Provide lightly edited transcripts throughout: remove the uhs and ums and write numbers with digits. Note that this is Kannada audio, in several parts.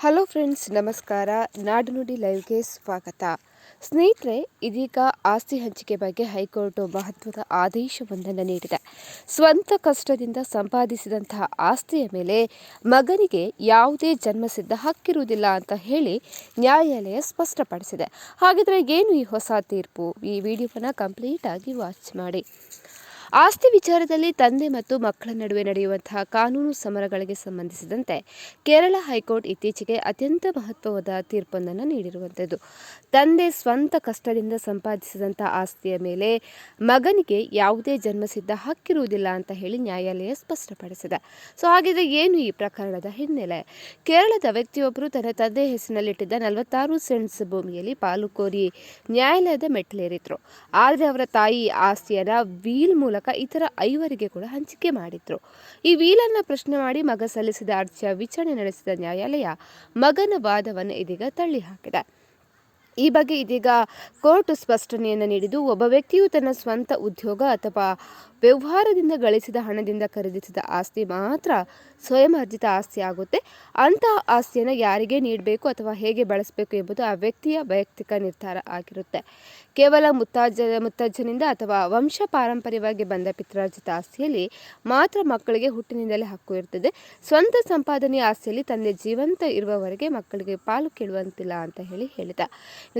ಹಲೋ ಫ್ರೆಂಡ್ಸ್, ನಮಸ್ಕಾರ. ನಾಡು ನುಡಿ ಲೈವ್ಗೆ ಸ್ವಾಗತ. ಸ್ನೇಹಿತರೆ, ಇದೀಗ ಆಸ್ತಿ ಹಂಚಿಕೆ ಬಗ್ಗೆ ಹೈಕೋರ್ಟ್ ಮಹತ್ವದ ಆದೇಶವೊಂದನ್ನು ನೀಡಿದೆ. ಸ್ವಂತ ಕಷ್ಟದಿಂದ ಸಂಪಾದಿಸಿದಂತಹ ಆಸ್ತಿಯ ಮೇಲೆ ಮಗನಿಗೆ ಯಾವುದೇ ಜನ್ಮಸಿದ್ಧ ಹಕ್ಕಿರುವುದಿಲ್ಲ ಅಂತ ಹೇಳಿ ನ್ಯಾಯಾಲಯ ಸ್ಪಷ್ಟಪಡಿಸಿದೆ. ಹಾಗಿದ್ರೆ ಏನು ಈ ಹೊಸ ತೀರ್ಪು? ಈ ವಿಡಿಯೋವನ್ನು ಕಂಪ್ಲೀಟ್ ಆಗಿ ವಾಚ್ ಮಾಡಿ. ಆಸ್ತಿ ವಿಚಾರದಲ್ಲಿ ತಂದೆ ಮತ್ತು ಮಕ್ಕಳ ನಡುವೆ ನಡೆಯುವಂತಹ ಕಾನೂನು ಸಮರಗಳಿಗೆ ಸಂಬಂಧಿಸಿದಂತೆ ಕೇರಳ ಹೈಕೋರ್ಟ್ ಇತ್ತೀಚೆಗೆ ಅತ್ಯಂತ ಮಹತ್ವವಾದ ತೀರ್ಪೊಂದನ್ನು ನೀಡಿರುವಂಥದ್ದು. ತಂದೆ ಸ್ವಂತ ಕಷ್ಟದಿಂದ ಸಂಪಾದಿಸಿದಂತಹ ಆಸ್ತಿಯ ಮೇಲೆ ಮಗನಿಗೆ ಯಾವುದೇ ಜನ್ಮಸಿದ್ಧ ಹಕ್ಕಿರುವುದಿಲ್ಲ ಅಂತ ಹೇಳಿ ನ್ಯಾಯಾಲಯ ಸ್ಪಷ್ಟಪಡಿಸಿದೆ. ಸೊ ಹಾಗಿದ್ರೆ ಏನು ಈ ಪ್ರಕರಣದ ಹಿನ್ನೆಲೆ? ಕೇರಳದ ವ್ಯಕ್ತಿಯೊಬ್ಬರು ತನ್ನ ತಂದೆ ಹೆಸರಿನಲ್ಲಿಟ್ಟಿದ್ದ 46 ಸೆಂಟ್ಸ್ ಭೂಮಿಯಲ್ಲಿ ಪಾಲು ಕೋರಿ ನ್ಯಾಯಾಲಯದ ಮೆಟ್ಟಿಲೇರಿದ್ರು. ಆದರೆ ಅವರ ತಾಯಿ ಆಸ್ತಿಯನ್ನ ವೀಲ್ ಮೂಲಕ ಇತರ 5 ಕೂಡ ಹಂಚಿಕೆ ಮಾಡಿದ್ರು. ಈ ವೀಲನ್ನು ಪ್ರಶ್ನೆ ಮಾಡಿ ಮಗ ಸಲ್ಲಿಸಿದ ಅರ್ಜಿಯ ವಿಚಾರಣೆ ನಡೆಸಿದ ನ್ಯಾಯಾಲಯ ಮಗನ ವಾದವನ್ನು ಇದೀಗ ತಳ್ಳಿ ಹಾಕಿದೆ. ಈ ಬಗ್ಗೆ ಇದೀಗ ಕೋರ್ಟ್ ಸ್ಪಷ್ಟನೆಯನ್ನು ನೀಡಿದ್ದು, ಒಬ್ಬ ವ್ಯಕ್ತಿಯು ತನ್ನ ಸ್ವಂತ ಉದ್ಯೋಗ ಅಥವಾ ವ್ಯವಹಾರದಿಂದ ಗಳಿಸಿದ ಹಣದಿಂದ ಖರೀದಿಸಿದ ಆಸ್ತಿ ಮಾತ್ರ ಸ್ವಯಂ ಅರ್ಜಿತ ಆಸ್ತಿ ಆಗುತ್ತೆ. ಅಂತಹ ಆಸ್ತಿಯನ್ನು ಯಾರಿಗೆ ನೀಡಬೇಕು ಅಥವಾ ಹೇಗೆ ಬಳಸಬೇಕು ಎಂಬುದು ಆ ವ್ಯಕ್ತಿಯ ವೈಯಕ್ತಿಕ ನಿರ್ಧಾರ ಆಗಿರುತ್ತೆ. ಕೇವಲ ಮುತ್ತಜ್ಜನಿಂದ ಅಥವಾ ವಂಶ ಪಾರಂಪರ್ಯವಾಗಿ ಬಂದ ಪಿತ್ರಾರ್ಜಿತ ಆಸ್ತಿಯಲ್ಲಿ ಮಾತ್ರ ಮಕ್ಕಳಿಗೆ ಹುಟ್ಟಿನಿಂದಲೇ ಹಕ್ಕು ಇರ್ತದೆ. ಸ್ವಂತ ಸಂಪಾದನೆಯ ಆಸ್ತಿಯಲ್ಲಿ ತಂದೆ ಜೀವಂತ ಇರುವವರೆಗೆ ಮಕ್ಕಳಿಗೆ ಪಾಲು ಕೇಳುವಂತಿಲ್ಲ ಅಂತ ಹೇಳಿದ.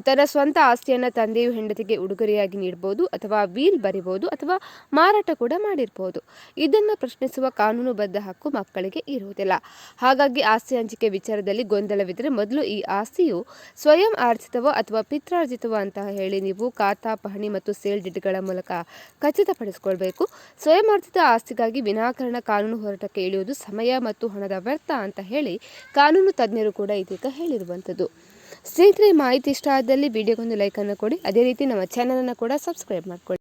ತನ್ನ ಸ್ವಂತ ಆಸ್ತಿಯನ್ನು ತಂದೆಯು ಹೆಂಡತಿಗೆ ಉಡುಗೊರೆಯಾಗಿ ನೀಡಬಹುದು ಅಥವಾ ವೀಲ್ ಬರಿಬಹುದು ಅಥವಾ ಮಾರಾಟ ಕೂಡ ಮಾಡಿರಬಹುದು. ಇದನ್ನು ಪ್ರಶ್ನಿಸುವ ಕಾನೂನುಬದ್ಧ ಹಕ್ಕು ಮಕ್ಕಳಿಗೆ ಇರುವುದಿಲ್ಲ. ಹಾಗಾಗಿ ಆಸ್ತಿ ಹಂಚಿಕೆ ವಿಚಾರದಲ್ಲಿ ಗೊಂದಲವಿದ್ದರೆ ಮೊದಲು ಈ ಆಸ್ತಿಯು ಸ್ವಯಂ ಆರ್ಜಿತವೋ ಅಥವಾ ಪಿತ್ರಾರ್ಜಿತವೋ ಅಂತ ಹೇಳಿ ನೀವು ಖಾತಾ, ಪಹಣಿ ಮತ್ತು ಸೇಲ್ ಡೀಡ್ಗಳ ಮೂಲಕ ಖಚಿತಪಡಿಸಿಕೊಳ್ಬೇಕು. ಸ್ವಯಂ ಆರ್ಜಿತ ಆಸ್ತಿಗಾಗಿ ವಿನಾಕಾರಣ ಕಾನೂನು ಹೋರಾಟಕ್ಕೆ ಇಳಿಯುವುದು ಸಮಯ ಮತ್ತು ಹಣದ ವ್ಯರ್ಥ ಅಂತ ಹೇಳಿ ಕಾನೂನು ತಜ್ಞರು ಕೂಡ ಇದೀಗ ಹೇಳಿರುವಂಥದ್ದು. ಸ್ನೇಹಿತರೆ, ಮಾಹಿತಿ ಇಷ್ಟ ಆದಲ್ಲಿ ವಿಡಿಯೋಗೊಂದು ಲೈಕನ್ನು ಕೊಡಿ. ಅದೇ ರೀತಿ ನಮ್ಮ ಚಾನಲನ್ನು ಕೂಡ ಸಬ್ಸ್ಕ್ರೈಬ್ ಮಾಡ್ಕೊಳ್ಳಿ.